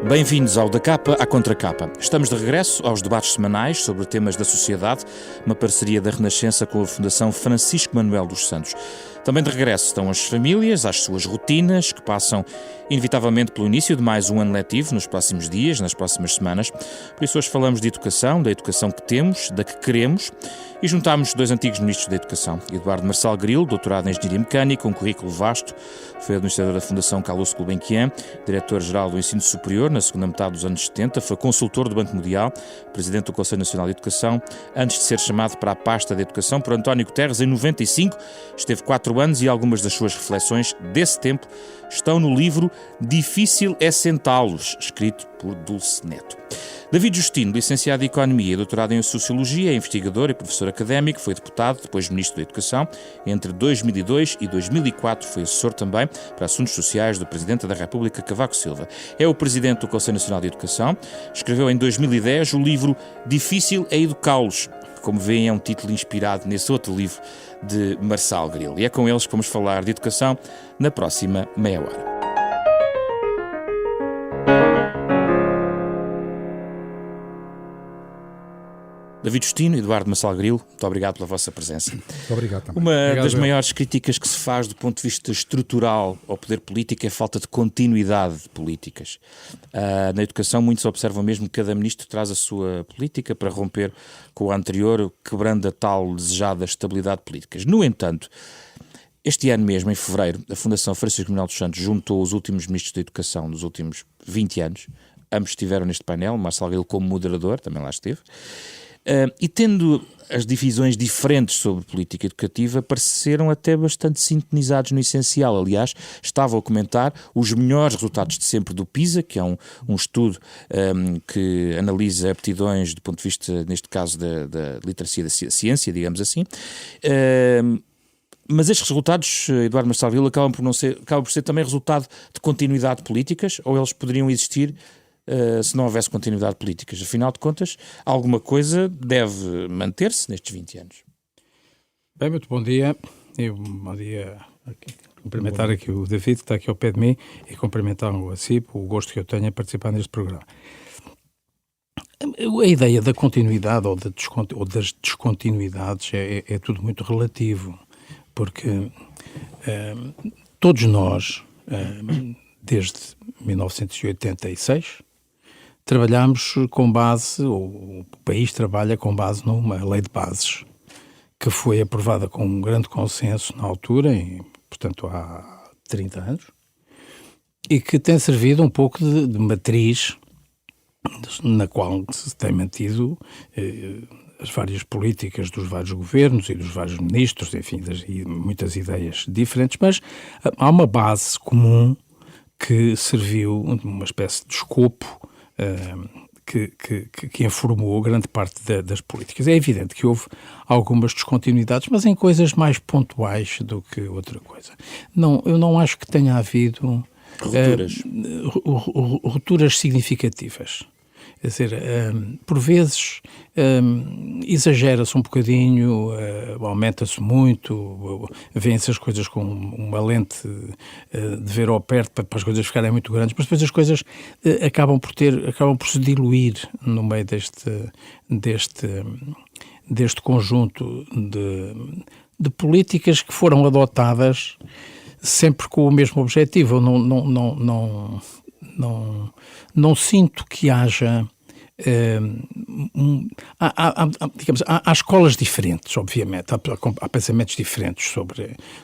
Bem-vindos ao Da Capa à Contracapa. Estamos de regresso aos debates semanais sobre temas da sociedade, uma parceria da Renascença com a Fundação Francisco Manuel dos Santos. Também de regresso estão as famílias, às suas rotinas, que passam inevitavelmente pelo início de mais um ano letivo nos próximos dias, nas próximas semanas. Por isso hoje falamos de educação, da educação que temos, da que queremos, e juntámos dois antigos ministros da Educação. Eduardo Marçal Grilo, doutorado em Engenharia Mecânica, um currículo vasto, foi administrador da Fundação Carlos Gulbenkian, diretor-geral do Ensino Superior na segunda metade dos anos 70, foi consultor do Banco Mundial, presidente do Conselho Nacional de Educação, antes de ser chamado para a pasta da Educação por António Guterres em 95, esteve 4 anos e algumas das suas reflexões desse tempo estão no livro Difícil é Sentá-los, escrito por Dulce Neto. David Justino, licenciado em Economia e doutorado em Sociologia, é investigador e professor académico, foi deputado, depois Ministro da Educação. Entre 2002 e 2004 foi assessor também para assuntos sociais do Presidente da República, Cavaco Silva. É o Presidente do Conselho Nacional de Educação. Escreveu em 2010 o livro Difícil é Educá-los. Como veem, é um título inspirado nesse outro livro de Marçal Grilo. E é com eles que vamos falar de educação na próxima meia hora. David Justino e Eduardo Marçal Grilo, muito obrigado pela vossa presença. Muito obrigado também. Uma das maiores críticas que se faz do ponto de vista estrutural ao poder político é a falta de continuidade de políticas. Na educação, muitos observam mesmo que cada ministro traz a sua política para romper com a anterior, quebrando a tal desejada estabilidade de políticas. No entanto, este ano mesmo, em fevereiro, a Fundação Francisco Manuel dos Santos juntou os últimos ministros da Educação dos últimos 20 anos. Ambos estiveram neste painel, Marçal Grilo como moderador, também lá esteve. E tendo as divisões diferentes sobre política educativa, pareceram até bastante sintonizados no essencial. Aliás, estava a comentar os melhores resultados de sempre do PISA, que é um estudo que analisa aptidões do ponto de vista, neste caso, da literacia da ciência, digamos assim. Mas estes resultados, Eduardo Marçal Grilo, acabam por ser também resultado de continuidade de políticas, ou eles poderiam existir se não houvesse continuidade de políticas? Afinal de contas, alguma coisa deve manter-se nestes 20 anos. Bem, muito bom dia. Bom dia. Cumprimentar aqui o David, que está aqui ao pé de mim, e cumprimentar-o a si, por o gosto que eu tenho em participar neste programa. A ideia da continuidade ou das descontinuidades é tudo muito relativo, porque todos nós, desde 1986, trabalhamos com base, ou o país trabalha com base numa lei de bases que foi aprovada com um grande consenso na altura, portanto há 30 anos, e que tem servido um pouco de matriz na qual se tem mantido as várias políticas dos vários governos e dos vários ministros, enfim, muitas ideias diferentes, mas há uma base comum que serviu uma espécie de escopo que informou grande parte das políticas. É evidente que houve algumas descontinuidades, mas em coisas mais pontuais do que outra coisa. Eu não acho que tenha havido rupturas significativas. Quer dizer, por vezes exagera-se um bocadinho, aumenta-se muito, vêem-se as coisas com uma lente de ver ao perto para as coisas ficarem muito grandes, mas depois as coisas acabam por se diluir no meio deste conjunto de políticas que foram adotadas sempre com o mesmo objetivo. Eu não sinto que haja há escolas diferentes, obviamente, há pensamentos diferentes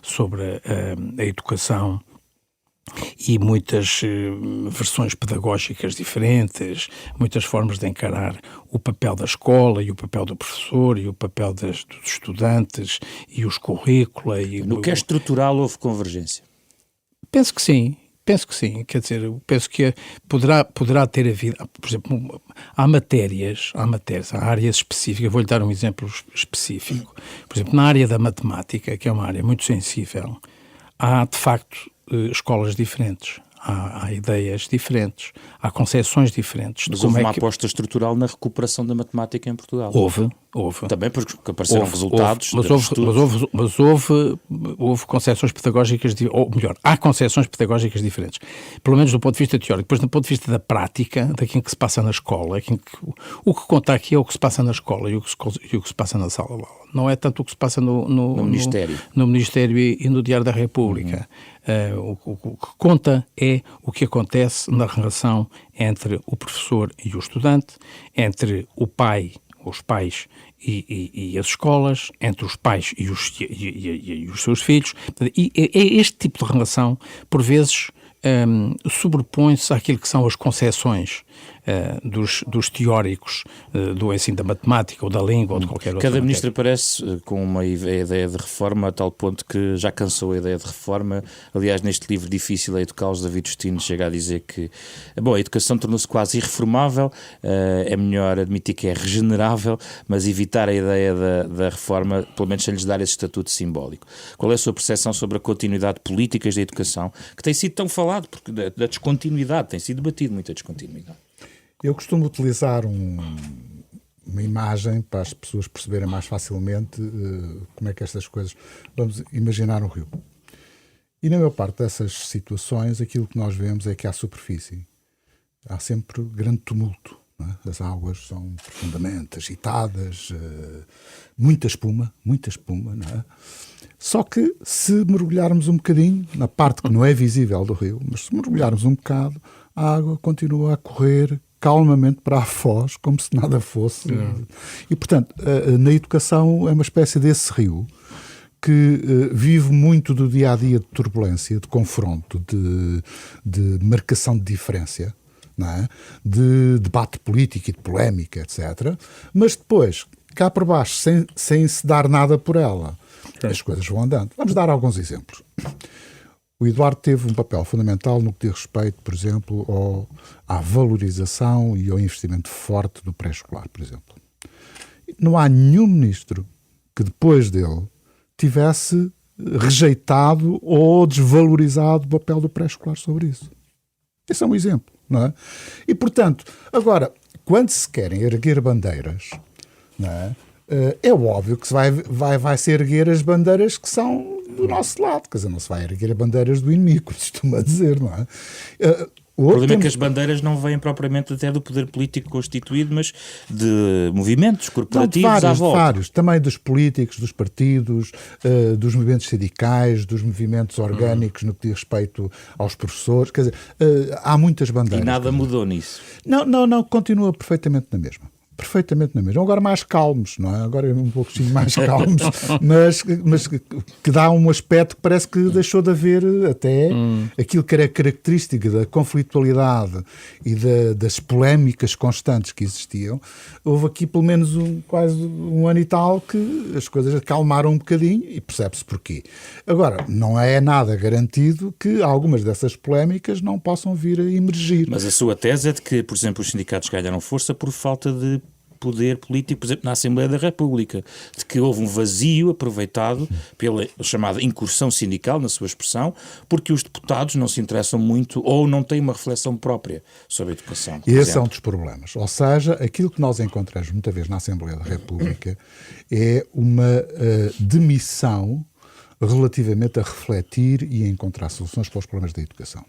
sobre a educação e muitas versões pedagógicas diferentes, muitas formas de encarar o papel da escola e o papel do professor e o papel dos estudantes e os currícula. No que é estrutural houve convergência? Penso que sim. Quer dizer, eu penso que poderá ter havido, por exemplo, há áreas específicas, vou-lhe dar um exemplo específico. Por exemplo, na área da matemática, que é uma área muito sensível, há, de facto, escolas diferentes, há ideias diferentes, há concepções diferentes. Mas houve uma aposta estrutural na recuperação da matemática em Portugal. Houve, Houve. Também porque apareceram resultados. Mas houve concepções pedagógicas, ou melhor, há concepções pedagógicas diferentes. Pelo menos do ponto de vista teórico. Depois, do ponto de vista da prática, daquilo que se passa na escola, o que conta aqui é o que se passa na escola e o que se passa na sala de aula. Não é tanto o que se passa no Ministério. No Ministério e no Diário da República. O que conta é o que acontece na relação entre o professor e o estudante, entre o pai, os pais e as escolas, entre os pais e os seus filhos. E este tipo de relação, por vezes, sobrepõe-se àquilo que são as concepções dos teóricos do ensino da matemática ou da língua ou de qualquer outra Cada ministro matéria. aparece com uma ideia de reforma a tal ponto que já cansou a ideia de reforma. Aliás, neste livro Difícil a Educá-los, David Justino chega a dizer que a educação tornou-se quase irreformável, é melhor admitir que é regenerável, mas evitar a ideia da reforma, pelo menos sem lhes dar esse estatuto simbólico. Qual é a sua percepção sobre a continuidade de políticas da educação, que tem sido tão falado, porque da descontinuidade, tem sido debatido muita descontinuidade? Eu costumo utilizar uma imagem para as pessoas perceberem mais facilmente como é que estas coisas... Vamos imaginar um rio. E na maior parte dessas situações, aquilo que nós vemos é que à superfície há sempre grande tumulto. Não é? As águas são profundamente agitadas, muita espuma, não é? Só que se mergulharmos um bocadinho, na parte que não é visível do rio, mas se mergulharmos um bocado, a água continua a correr calmamente para a foz, como se nada fosse. E, portanto, na educação é uma espécie desse rio que vive muito do dia-a-dia de turbulência, de confronto, de marcação de diferença, não é? De debate político e de polémica, etc. Mas depois, cá por baixo, sem se dar nada por ela, as coisas vão andando. Vamos dar alguns exemplos. O Eduardo teve um papel fundamental no que diz respeito, por exemplo, à valorização e ao investimento forte do pré-escolar, por exemplo. Não há nenhum ministro que depois dele tivesse rejeitado ou desvalorizado o papel do pré-escolar sobre isso. Esse é um exemplo, não é? E, portanto, agora, quando se querem erguer bandeiras, não é? É óbvio que se vai-se erguer as bandeiras que são do nosso lado, quer dizer, não se vai erguer bandeiras do inimigo, como se costuma dizer, não é? O problema é que as bandeiras não vêm propriamente até do poder político constituído, mas de movimentos corporativos à volta. Vários, também dos políticos, dos partidos, dos movimentos sindicais, dos movimentos orgânicos no que diz respeito aos professores, quer dizer, há muitas bandeiras. E nada mudou nisso? Não, continua perfeitamente na mesma. Perfeitamente na mesma. Agora mais calmos, não é? Agora um pouquinho mais calmos, mas que dá um aspecto que parece que deixou de haver até aquilo que era característica da conflitualidade e das polémicas constantes que existiam. Houve aqui pelo menos quase um ano e tal que as coisas acalmaram um bocadinho e percebe-se porquê. Agora, não é nada garantido que algumas dessas polémicas não possam vir a emergir. Mas a sua tese é de que, por exemplo, os sindicatos ganharam força por falta de poder político, por exemplo, na Assembleia da República, de que houve um vazio aproveitado pela chamada incursão sindical, na sua expressão, porque os deputados não se interessam muito ou não têm uma reflexão própria sobre a educação. Esse é um dos problemas. Ou seja, aquilo que nós encontramos muitas vezes na Assembleia da República é uma demissão relativamente a refletir e a encontrar soluções para os problemas da educação.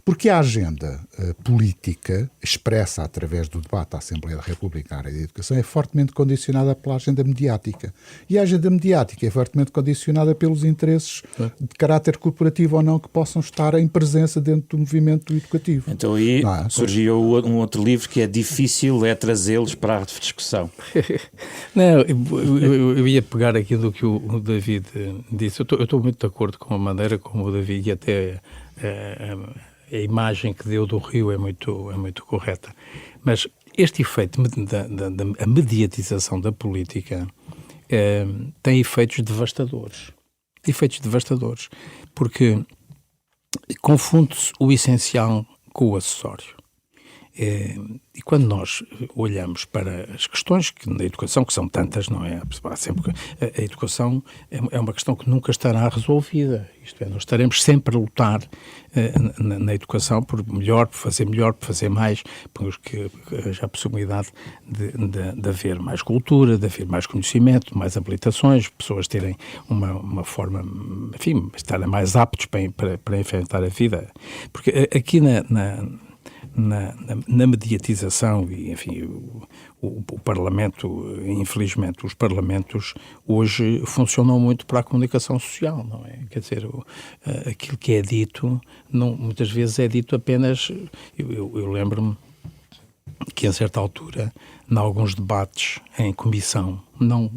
Porque a agenda política, expressa através do debate da Assembleia da República na área da educação, é fortemente condicionada pela agenda mediática. E a agenda mediática é fortemente condicionada pelos interesses de caráter corporativo ou não que possam estar em presença dentro do movimento educativo. Então aí surgiu um outro livro que é difícil trazê-los para a discussão. Não, eu ia pegar aqui do que o David disse. Eu estou muito de acordo com a maneira como o David e até a imagem que deu do Rio é muito correta. Mas este efeito da mediatização da política tem efeitos devastadores. Porque confunde-se o essencial com o acessório. E quando nós olhamos para as questões que na educação, que são tantas, não é? Sempre, a educação é uma questão que nunca estará resolvida. Isto é, nós estaremos sempre a lutar na educação por melhor, por fazer mais, porque haja a possibilidade de haver mais cultura, de haver mais conhecimento, mais habilitações, pessoas terem uma forma, enfim, estarem mais aptos para enfrentar a vida. Porque aqui na mediatização e, enfim, o Parlamento, infelizmente, os Parlamentos hoje funcionam muito para a comunicação social, não é? Quer dizer, aquilo que é dito, muitas vezes é dito apenas... Eu lembro-me que, a certa altura, em alguns debates em comissão, não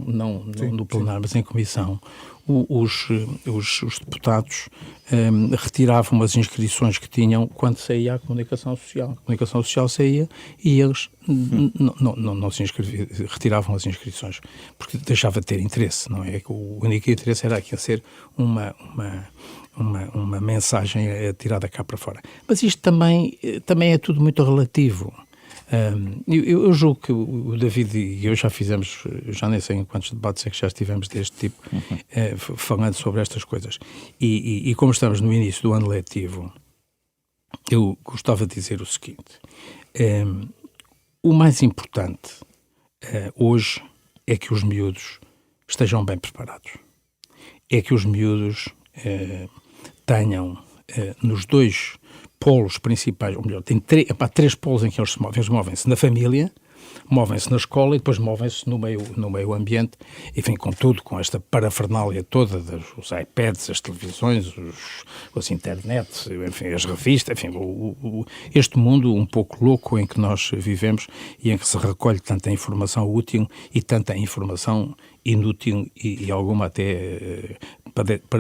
no plenário, mas em comissão, os deputados retiravam as inscrições que tinham quando saía a comunicação social. A comunicação social saía e eles não se inscreviam, retiravam as inscrições, porque deixava de ter interesse, não é? O único interesse era aquilo ser uma mensagem tirada cá para fora. Mas isto também é tudo muito relativo. Eu julgo que o David e eu já fizemos, já nem sei em quantos debates é que já estivemos deste tipo, falando sobre estas coisas. E como estamos no início do ano letivo, eu gostava de dizer o seguinte: o mais importante hoje é que os miúdos estejam bem preparados. É que os miúdos tenham nos dois polos principais, ou melhor, tem três polos em que eles se movem. Eles movem-se na família, movem-se na escola e depois movem-se no meio ambiente, enfim, com tudo, com esta parafernália toda, os iPads, as televisões, as internets, enfim, as revistas, enfim, este mundo um pouco louco em que nós vivemos e em que se recolhe tanta informação útil e tanta informação inútil e alguma até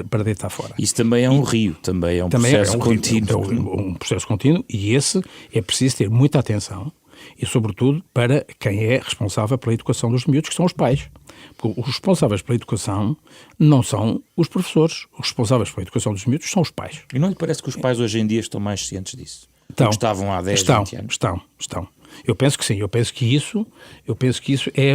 para deitar fora. Isso também é um rio, também é um processo contínuo. Um processo contínuo, e esse é preciso ter muita atenção e, sobretudo, para quem é responsável pela educação dos miúdos, que são os pais. Porque os responsáveis pela educação não são os professores. Os responsáveis pela educação dos miúdos são os pais. E não lhe parece que os pais hoje em dia estão mais cientes disso? Então, estavam há 10, 20 anos? Estão. Eu penso que sim. Eu penso que isso é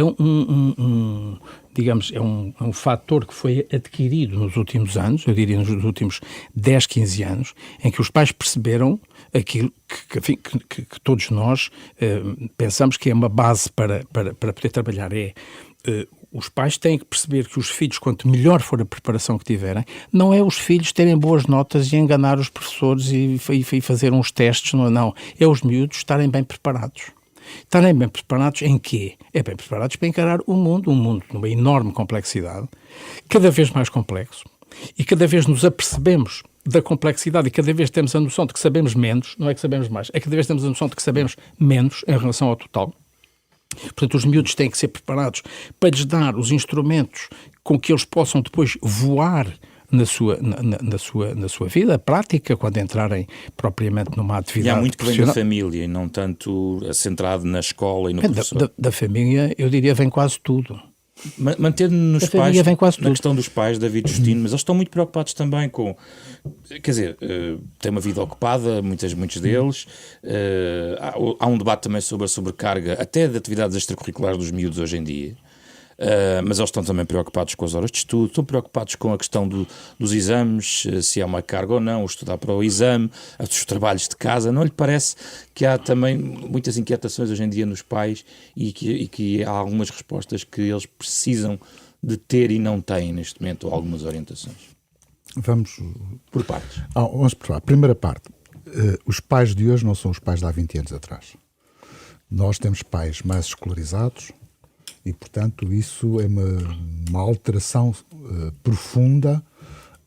digamos, é um fator que foi adquirido nos últimos anos, eu diria nos últimos 10, 15 anos, em que os pais perceberam aquilo que todos nós pensamos que é uma base para poder trabalhar. Os pais têm que perceber que os filhos, quanto melhor for a preparação que tiverem, não é os filhos terem boas notas e enganar os professores e fazer uns testes, não. É os miúdos estarem bem preparados. Estarem bem preparados em quê? É bem preparados para encarar um mundo numa enorme complexidade, cada vez mais complexo, e cada vez nos apercebemos da complexidade e cada vez temos a noção de que sabemos menos, não é que sabemos mais, é que cada vez temos a noção de que sabemos menos em relação ao total. Portanto, os miúdos têm que ser preparados para lhes dar os instrumentos com que eles possam depois voar na sua vida prática, quando entrarem propriamente numa atividade. E há muito que vem da família e não tanto centrado na escola e no professor. Da família, eu diria, vem quase tudo. Mantendo-nos nos pais, na questão dos pais, David Justino, mas eles estão muito preocupados também com... Quer dizer, têm uma vida ocupada, muitos deles. Há um debate também sobre a sobrecarga, até de atividades extracurriculares dos miúdos hoje em dia. Mas eles estão também preocupados com as horas de estudo, estão preocupados com a questão dos exames, se há uma carga ou não, o estudar para o exame, os trabalhos de casa. Não lhe parece que há também muitas inquietações hoje em dia nos pais e que há algumas respostas que eles precisam de ter e não têm neste momento, ou algumas orientações? Vamos por partes. Vamos por lá. Primeira parte. Os pais de hoje não são os pais de há 20 anos atrás. Nós temos pais mais escolarizados, e, portanto, isso é uma alteração profunda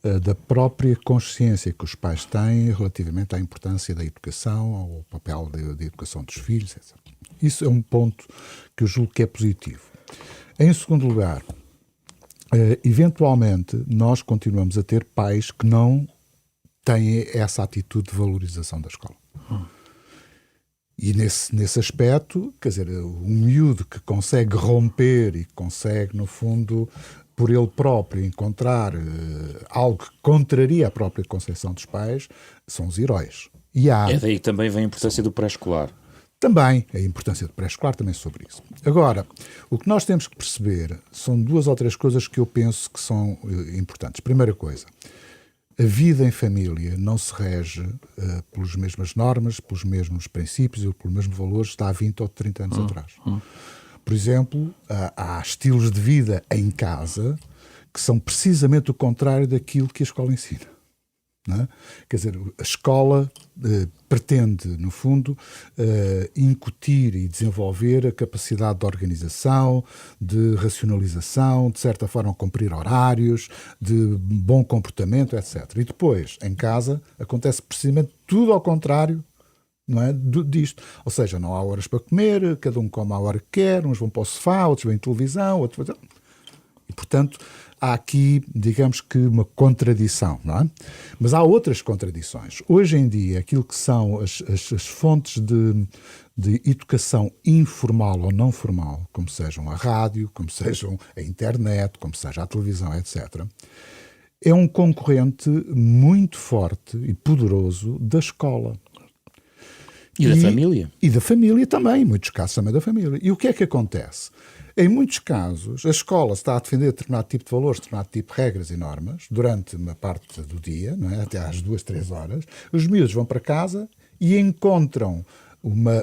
da própria consciência que os pais têm relativamente à importância da educação, ao papel da educação dos filhos, etc. Isso é um ponto que eu julgo que é positivo. Em segundo lugar, eventualmente, nós continuamos a ter pais que não têm essa atitude de valorização da escola. E nesse aspecto, quer dizer, um miúdo que consegue romper e consegue, no fundo, por ele próprio encontrar algo que contraria a própria concepção dos pais, são os heróis. É daí que também vem a importância do pré-escolar. Também, a importância do pré-escolar também sobre isso. Agora, o que nós temos que perceber são 2 ou 3 coisas que eu penso que são importantes. Primeira coisa, a vida em família não se rege pelas mesmas normas, pelos mesmos princípios ou pelos mesmos valores de há 20 ou 30 anos atrás. Por exemplo, há estilos de vida em casa que são precisamente o contrário daquilo que a escola ensina. Não é? Quer dizer, a escola pretende, no fundo, incutir e desenvolver a capacidade de organização, de racionalização, de certa forma cumprir horários, de bom comportamento, etc. E depois, em casa, acontece precisamente tudo ao contrário, não é, disto. Ou seja, não há horas para comer, cada um come à hora que quer, uns vão para o sofá, outros vêm em televisão, outros... E, portanto, há aqui, digamos que, uma contradição, não é? Mas há outras contradições. Hoje em dia, aquilo que são as fontes de educação informal ou não formal, como sejam a rádio, como sejam a internet, como seja a televisão, etc., é um concorrente muito forte e poderoso da escola. E da família. E da família também, em muitos casos também da família. E o que é que acontece? Em muitos casos, a escola está a defender determinado tipo de valores, determinado tipo de regras e normas, durante uma parte do dia, não é? Até às 2, 3 horas. Os miúdos vão para casa e encontram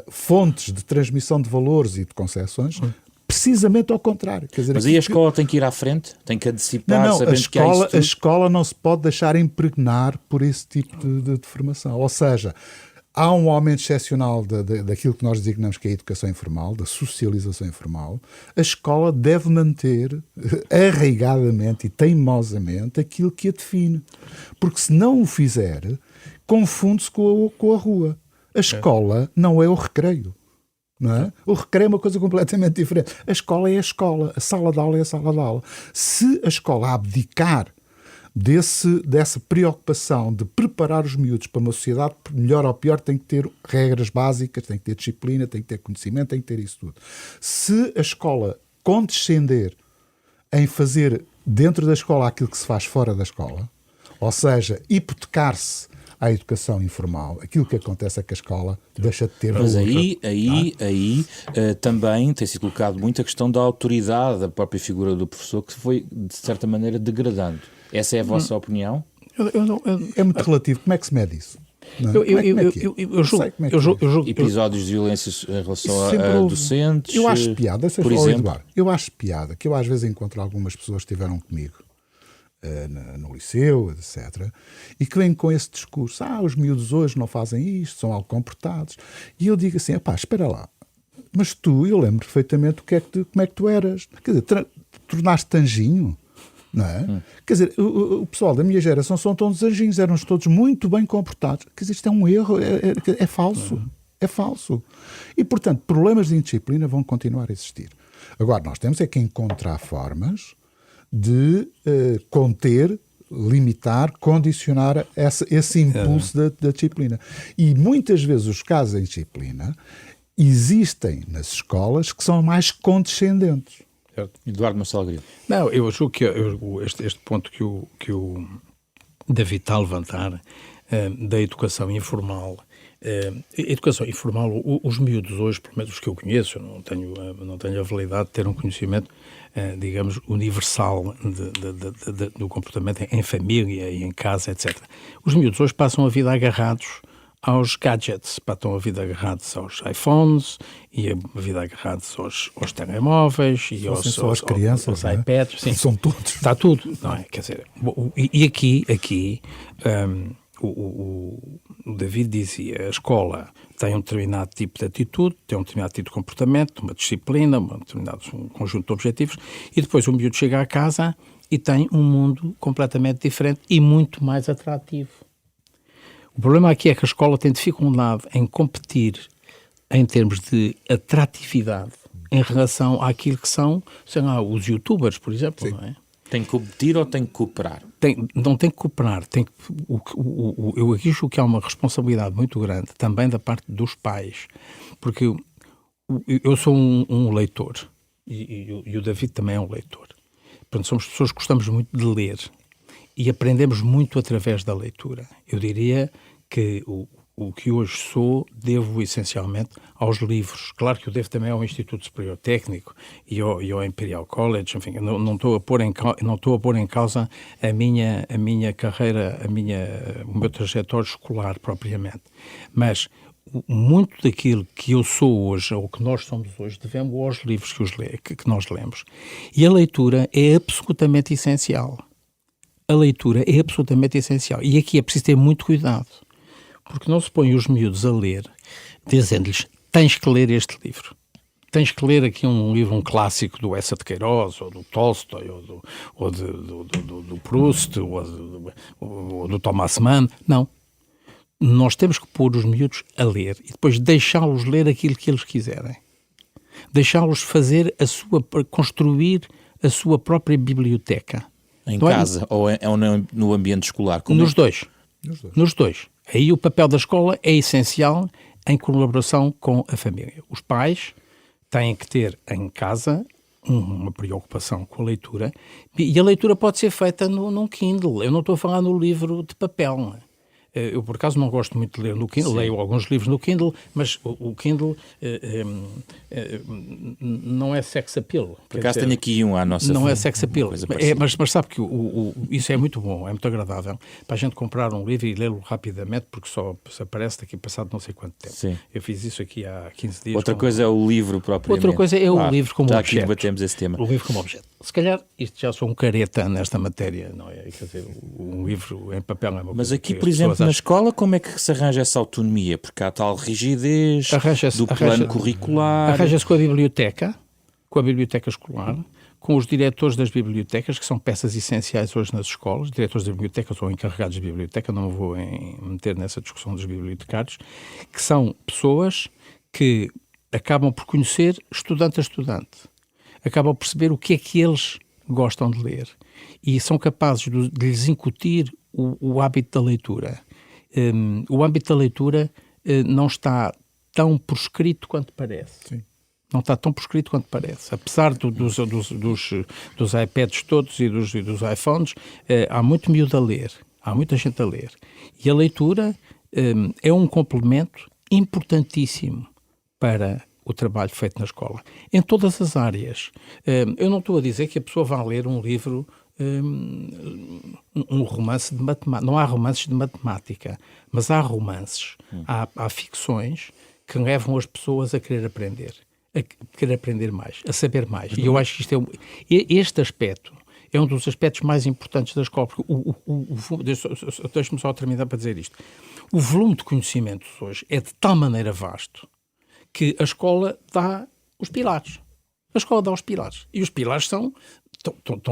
fontes de transmissão de valores e de concepções precisamente ao contrário. Quer dizer, mas aí a escola tem que ir à frente? Tem que antecipar, sabendo que há isso tudo? A escola não se pode deixar impregnar por esse tipo de formação. Ou seja, há um aumento excepcional daquilo que nós designamos que é a educação informal, da socialização informal. A escola deve manter arraigadamente e teimosamente aquilo que a define. Porque se não o fizer, confunde-se com a rua. A escola não é o recreio. Não é? O recreio é uma coisa completamente diferente. A escola é a escola. A sala de aula é a sala de aula. Se a escola abdicar dessa preocupação de preparar os miúdos para uma sociedade, melhor ou pior, tem que ter regras básicas, tem que ter disciplina, tem que ter conhecimento, tem que ter isso tudo. Se a escola condescender em fazer dentro da escola aquilo que se faz fora da escola, ou seja, hipotecar-se à educação informal, aquilo que acontece é que a escola deixa de ter valor. Mas aí também tem sido colocado muito a questão da autoridade, da própria figura do professor, que foi, de certa maneira, degradando. Essa é a vossa opinião? É muito relativo. Como é que se mede isso? Eu julgo episódios de violência em relação a docentes, eu acho piada, por exemplo. Eu acho piada que eu às vezes encontro algumas pessoas que estiveram comigo no liceu, etc., e que vêm com esse discurso: os miúdos hoje não fazem isto, são algo comportados. E eu digo assim: espera lá, mas eu lembro perfeitamente como é que tu eras. Quer dizer, tornaste-te anjinho. Não é? Quer dizer, o pessoal da minha geração são todos anjinhos, eram todos muito bem comportados. Quer dizer, isto é um erro, é falso. É falso. E, portanto, problemas de indisciplina vão continuar a existir. Agora, nós temos que encontrar formas de conter, limitar, condicionar esse impulso da disciplina. E muitas vezes os casos de indisciplina existem nas escolas que são mais condescendentes. Eduardo Marcelo Grilo. Não, eu julgo que este ponto que o David está a levantar, da educação informal. Educação informal, os miúdos hoje, pelo menos os que eu conheço, eu não tenho a validade de ter um conhecimento, digamos, universal do comportamento em família e em casa, etc. Os miúdos hoje passam a vida agarrados aos gadgets, estão a vida agarrados aos iPhones e a vida agarrados aos telemóveis e aos crianças, aos iPads. Sim. São todos. Está tudo, não é? Quer dizer, e aqui o David dizia: a escola tem um determinado tipo de atitude, tem um determinado tipo de comportamento, uma disciplina, um conjunto de objetivos, e depois o miúdo chega à casa e tem um mundo completamente diferente e muito mais atrativo. O problema aqui é que a escola tem dificuldade em competir em termos de atratividade em relação àquilo que são, sei lá, os youtubers, por exemplo. Não é? Tem que competir ou tem que cooperar? Não tem que cooperar. Eu aqui julgo que há uma responsabilidade muito grande também da parte dos pais. Porque eu sou um leitor e o David também é um leitor. Portanto, somos pessoas que gostamos muito de ler e aprendemos muito através da leitura. Eu diria que o que hoje sou, devo essencialmente aos livros. Claro que eu devo também ao Instituto Superior Técnico e ao Imperial College. Enfim, não estou a pôr em causa a minha carreira, o meu trajetório escolar propriamente. Mas muito daquilo que eu sou hoje, ou que nós somos hoje, devemos aos livros que nós lemos. E a leitura é absolutamente essencial. A leitura é absolutamente essencial. E aqui é preciso ter muito cuidado. Porque não se põe os miúdos a ler, dizendo-lhes, tens que ler este livro. Tens que ler aqui um clássico do Eça de Queiroz, ou do Tolstói, ou do Proust, ou do Thomas Mann. Não. Nós temos que pôr os miúdos a ler e depois deixá-los ler aquilo que eles quiserem. Deixá-los construir a sua própria biblioteca. Em casa ou no ambiente escolar? Nos dois. Nos dois. Aí o papel da escola é essencial em colaboração com a família. Os pais têm que ter em casa uma preocupação com a leitura e a leitura pode ser feita num Kindle. Eu não estou a falar no livro de papel. Eu, por acaso, não gosto muito de ler no Kindle. Sim. Leio alguns livros no Kindle, mas o Kindle não é sex appeal. Por acaso tenho aqui à nossa Não é sex appeal. Mas sabe que isso é muito bom, é muito agradável para a gente comprar um livro e lê-lo rapidamente, porque só se aparece daqui passado não sei quanto tempo. Sim. Eu fiz isso aqui há 15 dias. Outra coisa é o livro propriamente. Outra coisa é o livro como objeto. Já aqui debatemos esse tema. O livro como objeto. Se calhar, isto já sou um careta nesta matéria, não é? Quer dizer, um livro em papel não é uma coisa. Mas aqui, por exemplo, na escola, como é que se arranja essa autonomia? Porque há tal rigidez do plano curricular. Arranja-se com a biblioteca escolar, com os diretores das bibliotecas, que são peças essenciais hoje nas escolas, diretores das bibliotecas ou encarregados de biblioteca, não vou meter nessa discussão dos bibliotecários, que são pessoas que acabam por conhecer estudante a estudante, acabam por perceber o que é que eles gostam de ler e são capazes de lhes incutir o hábito da leitura. O âmbito da leitura não está tão proscrito quanto parece. Sim. Não está tão proscrito quanto parece. Apesar dos iPads todos e dos iPhones, há muito miúdo a ler. Há muita gente a ler. E a leitura é um complemento importantíssimo para o trabalho feito na escola. Em todas as áreas. Eu não estou a dizer que a pessoa vá ler um livro... um romance de matemática. Não há romances de matemática, mas há romances, há ficções que levam as pessoas a querer aprender mais, a saber mais. E eu acho que este aspecto é um dos aspectos mais importantes da escola, porque deixe-me só terminar para dizer isto. O volume de conhecimentos hoje é de tal maneira vasto que a escola dá os pilares. A escola dá os pilares. E os pilares estão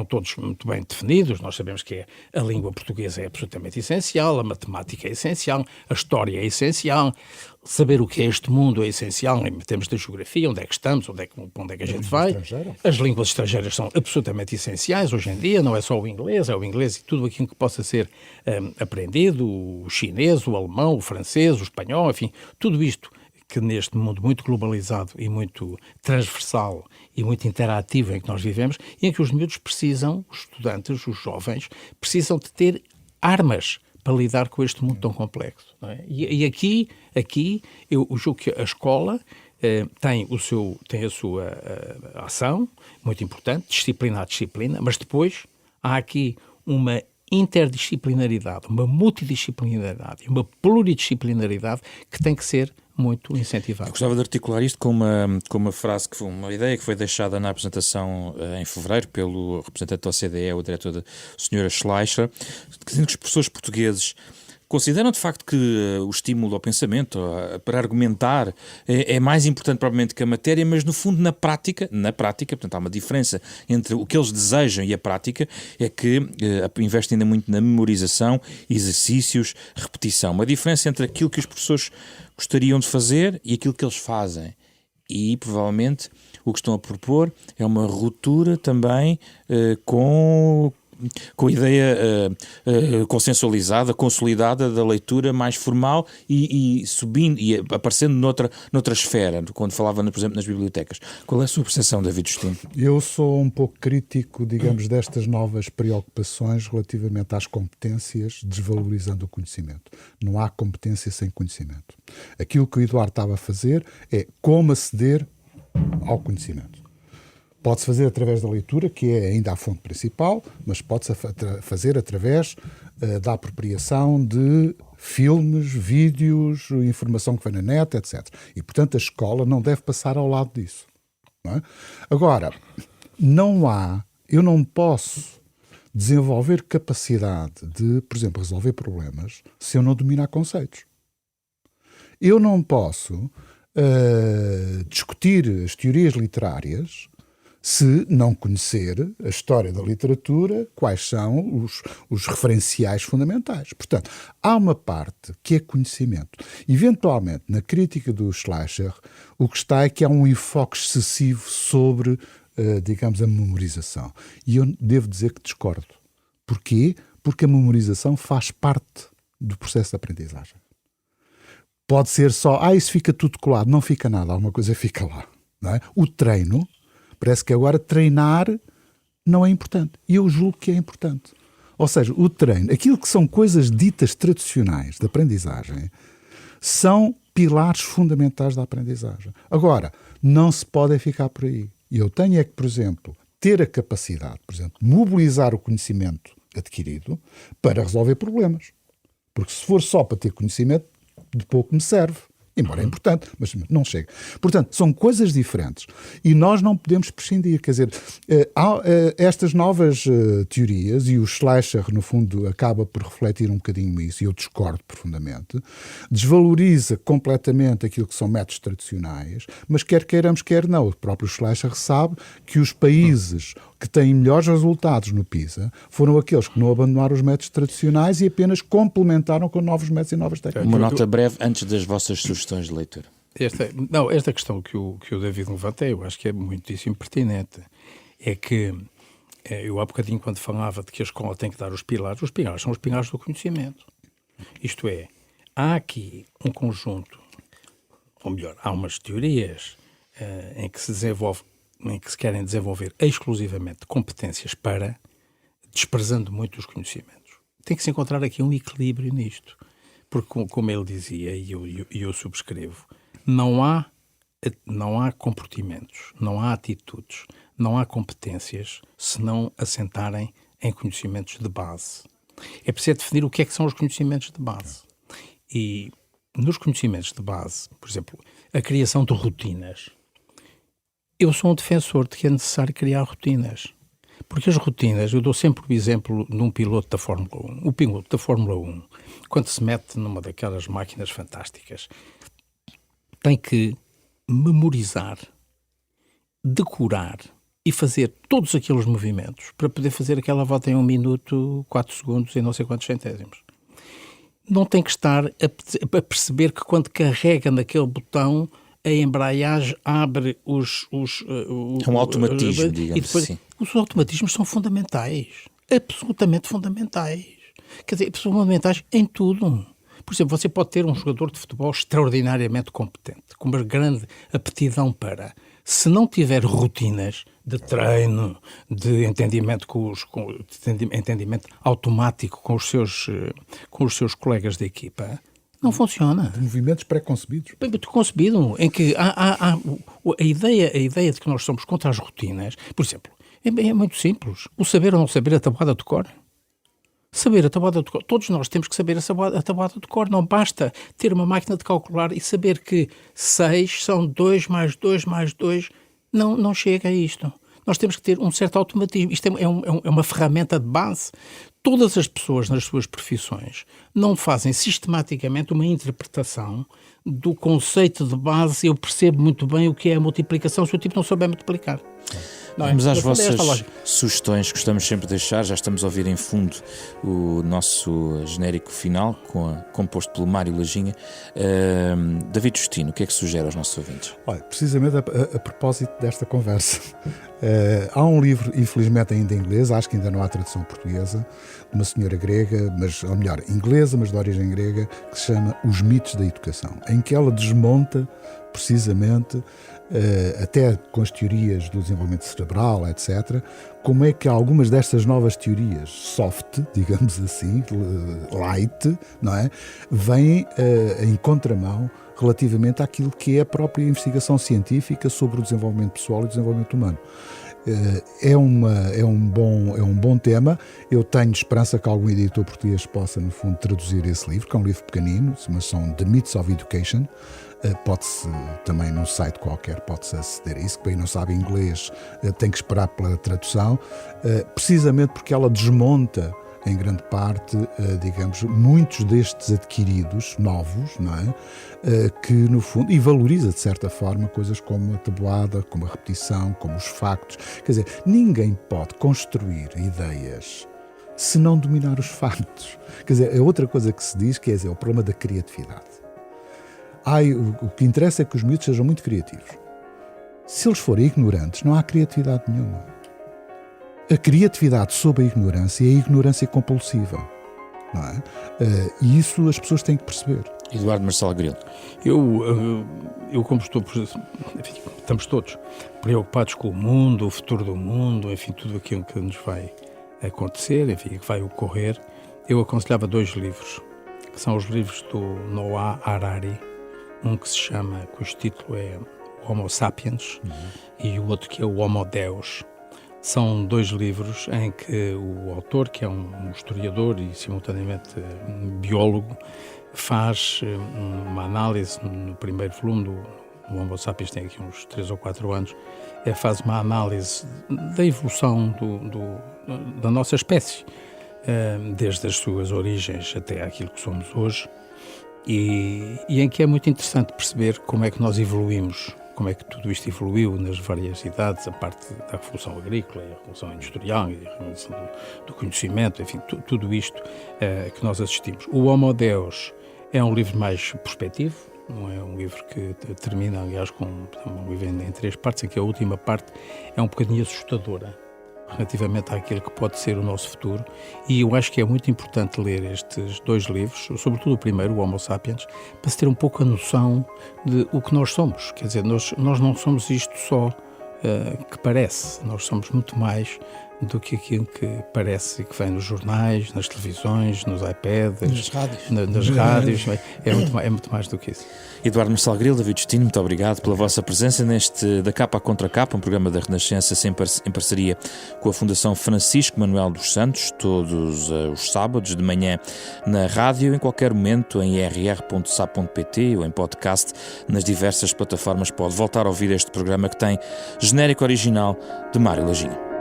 todos muito bem definidos. Nós sabemos que a língua portuguesa é absolutamente essencial, a matemática é essencial, a história é essencial, saber o que é este mundo é essencial em termos de geografia, onde é que estamos, onde é que a gente vai. As línguas estrangeiras são absolutamente essenciais hoje em dia, não é só o inglês, é o inglês e tudo aquilo que possa ser aprendido, o chinês, o alemão, o francês, o espanhol, enfim, tudo isto que neste mundo muito globalizado e muito transversal e muito interativo em que nós vivemos, e em que os miúdos precisam, os estudantes, os jovens, precisam de ter armas para lidar com este mundo tão complexo. Não é? E aqui eu julgo que a escola tem a sua ação, muito importante, disciplina a disciplina, mas depois há aqui uma interdisciplinaridade, uma multidisciplinaridade e uma pluridisciplinaridade que tem que ser muito incentivado. Eu gostava de articular isto com uma frase, que foi uma ideia que foi deixada na apresentação em fevereiro pelo representante da OCDE, o diretor da Sra. Schleicher, dizendo que os professores portugueses consideram de facto que o estímulo ao pensamento, para argumentar, é mais importante provavelmente que a matéria, mas no fundo na prática, portanto há uma diferença entre o que eles desejam e a prática, é que investem ainda muito na memorização, exercícios, repetição. Uma diferença entre aquilo que os professores gostariam de fazer e aquilo que eles fazem. E provavelmente o que estão a propor é uma ruptura também com com a ideia consensualizada, consolidada da leitura mais formal e subindo e aparecendo noutra esfera, quando falava, por exemplo, nas bibliotecas. Qual é a sua percepção, David Justino? Eu sou um pouco crítico, digamos, destas novas preocupações relativamente às competências, desvalorizando o conhecimento. Não há competência sem conhecimento. Aquilo que o Eduardo estava a fazer é como aceder ao conhecimento. Pode-se fazer através da leitura, que é ainda a fonte principal, mas pode-se fazer através da apropriação de filmes, vídeos, informação que vem na net, etc. E, portanto, a escola não deve passar ao lado disso. Não é? Agora, eu não posso desenvolver capacidade de, por exemplo, resolver problemas se eu não dominar conceitos. Eu não posso discutir as teorias literárias se não conhecer a história da literatura, quais são os referenciais fundamentais. Portanto, há uma parte que é conhecimento. Eventualmente, na crítica do Schleicher, o que está é que há um enfoque excessivo sobre, digamos, a memorização. E eu devo dizer que discordo. Porquê? Porque a memorização faz parte do processo de aprendizagem. Pode ser só, isso fica tudo colado. Não fica nada, alguma coisa fica lá. Não é? O treino, parece que agora treinar não é importante. E eu julgo que é importante. Ou seja, o treino, aquilo que são coisas ditas tradicionais de aprendizagem, são pilares fundamentais da aprendizagem. Agora, não se pode ficar por aí. E eu tenho é que, por exemplo, ter a capacidade, por exemplo, de mobilizar o conhecimento adquirido para resolver problemas. Porque se for só para ter conhecimento, de pouco me serve. Embora é importante, mas não chega. Portanto, são coisas diferentes. E nós não podemos prescindir. Quer dizer, há estas novas teorias, e o Schleicher, no fundo, acaba por refletir um bocadinho isso, e eu discordo profundamente, desvaloriza completamente aquilo que são métodos tradicionais, mas quer queiramos, quer não. O próprio Schleicher sabe que os países que têm melhores resultados no PISA foram aqueles que não abandonaram os métodos tradicionais e apenas complementaram com novos métodos e novas técnicas. Uma nota breve antes das vossas sugestões de leitura. Esta questão que o David levanta, eu acho que é muitíssimo pertinente. É que eu há bocadinho, quando falava de que a escola tem que dar os pilares são os pilares do conhecimento. Isto é, há aqui um conjunto, ou melhor, há umas teorias em que se querem desenvolver exclusivamente competências para, desprezando muito os conhecimentos. Tem que se encontrar aqui um equilíbrio nisto. Porque, como ele dizia, e eu subscrevo, não há comportamentos, não há atitudes, não há competências se não assentarem em conhecimentos de base. É preciso definir o que são os conhecimentos de base. E nos conhecimentos de base, por exemplo, a criação de rotinas. Eu sou um defensor de que é necessário criar rotinas. Porque as rotinas, eu dou sempre o exemplo de um piloto da Fórmula 1. O piloto da Fórmula 1, quando se mete numa daquelas máquinas fantásticas, tem que memorizar, decorar e fazer todos aqueles movimentos para poder fazer aquela volta em 1 minuto, 4 segundos e não sei quantos centésimos. Não tem que estar a perceber que quando carrega naquele botão, a embreagem abre é um automatismo, digamos depois, assim. Os automatismos são fundamentais. Absolutamente fundamentais. Quer dizer, fundamentais em tudo. Por exemplo, você pode ter um jogador de futebol extraordinariamente competente, com uma grande aptidão para. Se não tiver rotinas de treino, de entendimento, entendimento automático com os seus colegas de equipa, não funciona. De movimentos pré-concebidos. Concebido, em que há a ideia de que nós somos contra as rotinas. Por exemplo, é muito simples. O saber ou não saber a tabuada de cor. Saber a tabuada de cor. Todos nós temos que saber a tabuada de cor. Não basta ter uma máquina de calcular e saber que 6 são 2 mais 2 mais 2. Não chega a isto. Nós temos que ter um certo automatismo. Isto é uma ferramenta de base. Todas as pessoas nas suas profissões não fazem sistematicamente uma interpretação do conceito de base, eu percebo muito bem o que é a multiplicação se o tipo não souber multiplicar. Não, vamos às no fundo, vossas sugestões que gostamos sempre de deixar. Já estamos a ouvir em fundo o nosso genérico final, composto pelo Mário Lajinha. David Justino, o que é que sugere aos nossos ouvintes? Olha, precisamente a propósito desta conversa, há um livro, infelizmente ainda em inglês, acho que ainda não há tradução portuguesa, de uma senhora grega, ou melhor, inglesa, mas de origem grega, que se chama Os Mitos da Educação, em que ela desmonta precisamente, até com as teorias do desenvolvimento cerebral, etc., como é que algumas destas novas teorias soft, digamos assim, light, não é, vêm em contramão relativamente àquilo que é a própria investigação científica sobre o desenvolvimento pessoal e o desenvolvimento humano. É um bom tema. Eu tenho esperança que algum editor português possa, no fundo, traduzir esse livro, que é um livro pequenino, mas são The Myths of Education. Pode-se também num site qualquer, pode-se aceder a isso. Quem não sabe inglês tem que esperar pela tradução, precisamente porque ela desmonta em grande parte, digamos, muitos destes adquiridos novos, não é? Que no fundo, e valoriza de certa forma coisas como a tabuada, como a repetição, como os factos. Quer dizer, ninguém pode construir ideias se não dominar os factos. Quer dizer, é outra coisa que se diz, que é o problema da criatividade. O que interessa é que os miúdos sejam muito criativos. Se eles forem ignorantes, não há criatividade nenhuma. A criatividade sob a ignorância é a ignorância compulsiva, não é? E isso as pessoas têm que perceber. Eduardo Marcelo Grilo. Eu como estou, enfim, estamos todos preocupados com o mundo, o futuro do mundo, enfim, tudo aquilo que nos vai acontecer, enfim, que vai ocorrer, eu aconselhava 2 livros, que são os livros do Noah Harari, um que se chama, cujo título é Homo Sapiens, e o outro que é o Homo Deus. São 2 livros em que o autor, que é um historiador e simultaneamente biólogo, faz uma análise no primeiro volume do Homo Sapiens, tem aqui uns 3 ou 4 anos, faz uma análise da evolução da nossa espécie, desde as suas origens até aquilo que somos hoje, e em que é muito interessante perceber como é que nós evoluímos, como é que tudo isto evoluiu nas várias idades, a parte da Revolução Agrícola, a Revolução Industrial, e a Revolução do Conhecimento, enfim, tudo isto que nós assistimos. O Homo Deus é um livro mais prospectivo, não é um livro que termina, aliás, com um livro em 3 partes, em que a última parte é um bocadinho assustadora relativamente àquilo que pode ser o nosso futuro, e eu acho que é muito importante ler estes 2 livros, sobretudo o primeiro, o Homo Sapiens, para se ter um pouco a noção de o que nós somos. Quer dizer, nós não somos isto só que parece, nós somos muito mais do que aquilo que parece e que vem nos jornais, nas televisões, nos iPads, nas rádios. É muito mais do que isso. Eduardo Marcelo Grilo, David Justino, muito obrigado pela vossa presença neste Da Capa à Contra Capa, um programa da Renascença sempre em parceria com a Fundação Francisco Manuel dos Santos, todos os sábados de manhã na rádio, em qualquer momento em rr.sap.pt ou em podcast nas diversas plataformas. Pode voltar a ouvir este programa que tem genérico original de Mário Lajinha.